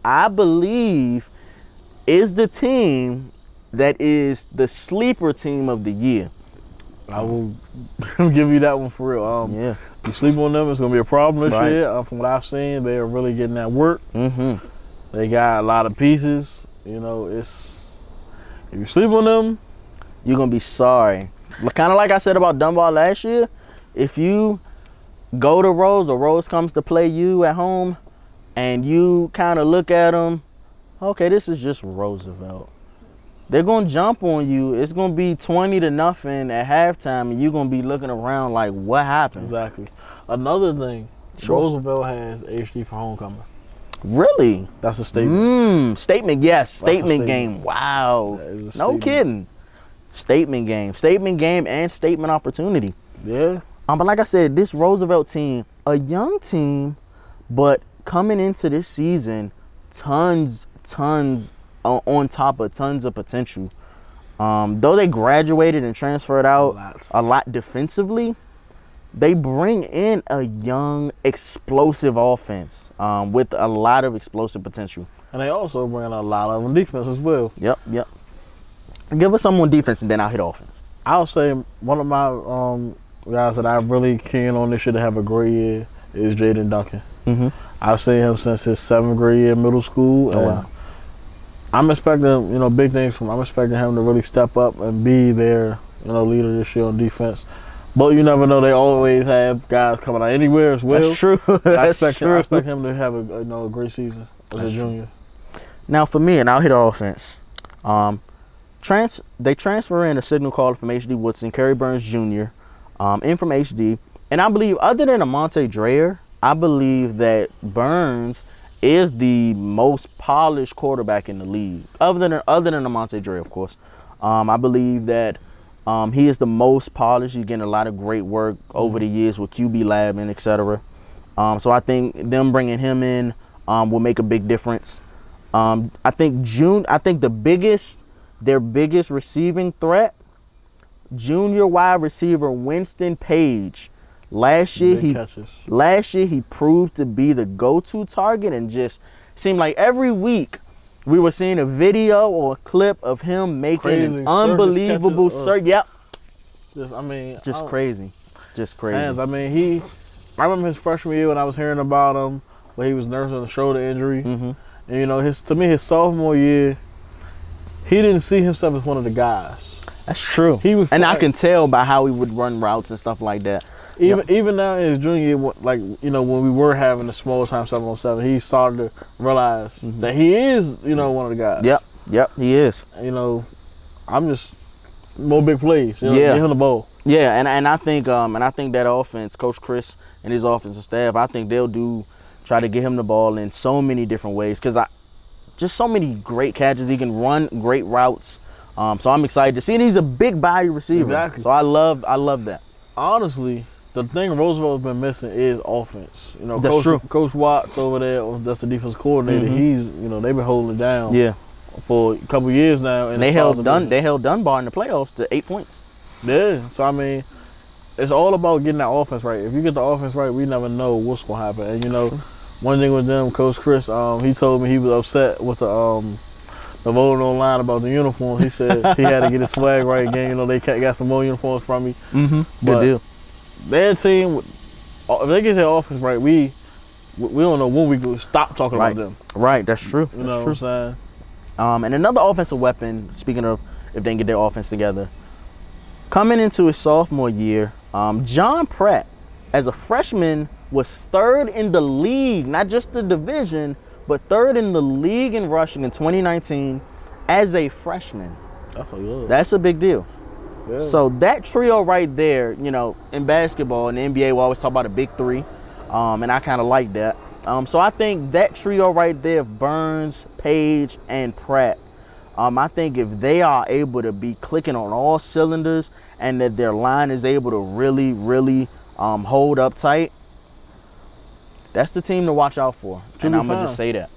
I believe, is the team that is the sleeper team of the year. I will give you that one for real. Yeah. You sleep on them, it's going to be a problem this Right. year. From what I've seen, they're really getting that work. Mm-hmm. They got a lot of pieces. You know, if you sleep on them, You're going to be sorry. But kind of like I said about Dunbar last year, if you go to Rose or Rose comes to play you at home and you kind of look at them, okay, this is just Roosevelt. They're going to jump on you. It's going to be 20-0 at halftime, and you're going to be looking around like, what happened? exactly. Another thing, Sure. Roosevelt has HD for homecoming. Really? That's a statement. Statement, yes. Statement statement. game. Wow. That is a No statement. kidding. Statement game and statement opportunity. Yeah. But like I said, this Roosevelt team, a young team, but coming into this season, tons on top of tons of potential. Though they graduated and transferred out a lot defensively, they bring in a young, explosive offense with a lot of explosive potential. And they also bring a lot of them defense as well. Yep. Give us some on defense, and then I'll hit offense. I'll say one of my guys that I'm really keen on this year to have a great year is Jaden Duncan. Mm-hmm. I've seen him since his 7th grade year in middle school. Oh, wow. I'm expecting, big things from him. I'm expecting him to really step up and be their, leader this year on defense. But you never know. They always have guys coming out anywhere as well. That's true. I expect him to have a great season as a junior. Now for me, and I'll hit offense. They transfer in a signal caller from HD Woodson, Kerry Burns Jr., in from HD. And I believe, other than Amonte Dreher, I believe that Burns is the most polished quarterback in the league, other than Amonte Dreher, of course. I believe that he is the most polished. He's getting a lot of great work over the years with QB Lab and etc. So I think them bringing him in will make a big difference. I think their biggest receiving threat, junior wide receiver Winston Page. Last year he proved to be the go-to target, and just seemed like every week we were seeing a video or a clip of him making an unbelievable Yep. Just crazy. Hands, I remember his freshman year when I was hearing about him, where he was nursing a shoulder injury. Mm-hmm. And his sophomore year, he didn't see himself as one of the guys. That's true. I can tell by how he would run routes and stuff like that. Even now in his junior year, when we were having the small time 7-on-7, he started to realize that he is, one of the guys. Yep, he is. I'm just more big plays. Get him the ball. Yeah, and I think that offense, Coach Chris and his offensive staff, I think they'll try to get him the ball in so many different ways, because just so many great catches. He can run great routes. So I'm excited to see. And he's a big body receiver. Exactly. So I love that. Honestly, the thing Roosevelt's been missing is offense. That's true. Coach Watts over there, that's the defense coordinator. Mm-hmm. They've been holding it down. Yeah. For a couple years now. And they held Dunbar in the playoffs to 8 points. Yeah. So it's all about getting that offense right. If you get the offense right, we never know what's gonna happen. And one thing with them, Coach Chris, he told me he was upset with the voting online about the uniforms. He said he had to get his swag right again. They got some more uniforms from me. Mm-hmm. Good deal. Their team, if they get their offense right, we don't know when we could stop talking about them. Right, that's true. You know what I'm saying? And another offensive weapon, speaking of if they can get their offense together, coming into his sophomore year, John Pratt, as a freshman, was 3rd in the league, not just the division, but 3rd in the league in rushing in 2019 as a freshman. That's a big deal. Yeah. So that trio right there, in basketball and the NBA, we always talk about a big three, and I kind of like that. So I think that trio right there, Burns, Page, and Pratt, I think if they are able to be clicking on all cylinders and that their line is able to really, really hold up tight, that's the team to watch out for. And I'm going to just say that.